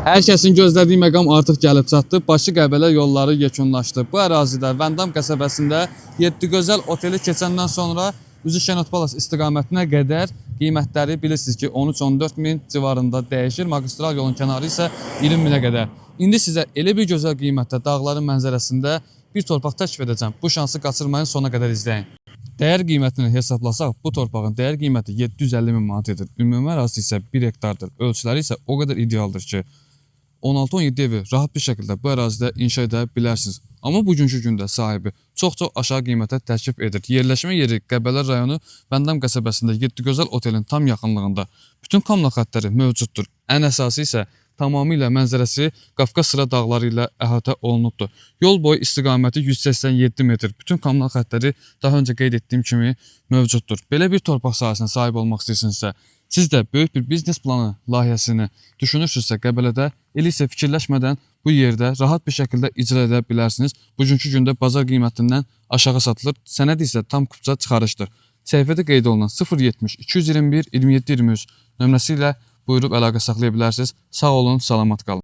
Hər kəsin gözlədiyi məqam artıq gəlib çatdı. Bakı-Qəbələ yolları yekunlaşdı. Bu ərazidə Vəndam qəsəbəsində 7 gözəl oteli keçəndən sonra üzü Şenot Palas istiqamətinə qədər qiymətləri bilirsiniz ki 13-14 min civarında dəyişir. Magistral yolun kənarı isə 20 minə qədər. İndi sizə elə bir gözəl qiymətdə dağların mənzərəsində bir torpaq təklif edəcəm. Bu şansı qaçırmayın, sona qədər izləyin. Dəyər qiymətini hesablasaq, bu torpağın dəyər qiyməti 750 min manat edir. Ümumi ərazisi isə 1 hektardır. Ölçüləri isə o qədər idealdır ki, 16-17 evi rahat bir şəkildə bu ərazidə inşa edə bilərsiniz. Amma bugünkü gündə sahibi çox-çox aşağı qiymətə təklif edir. Yerləşmə yeri Qəbələ rayonu Vəndam qəsəbəsində 7 gözəl otelin tam yaxınlığında. Bütün kamla xəttləri mövcuddur. Ən əsası isə tamamilə mənzərəsi Qafqaz sıra dağları ilə əhatə olunubdur. Yol boyu istiqaməti 187 metr. Bütün kamla xəttləri daha öncə qeyd etdiyim kimi mövcuddur. Belə bir torpaq sahəsinə sahib olmaq istəyirsinizsə, siz də böyük bir biznes planı layihəsini düşünürsünüzsə Qəbələdə, elə isə fikirləşmədən bu yerdə rahat bir şəkildə icra edə bilərsiniz. Bugünkü gündə bazar qiymətindən aşağı satılır. Sənəd isə tam kupça çıxarışdır. Səhifədə qeyd olunan 070 221 27 23 nömrəsi ilə buyurub əlaqə saxlaya bilərsiniz. Sağ olun, salamat qalın.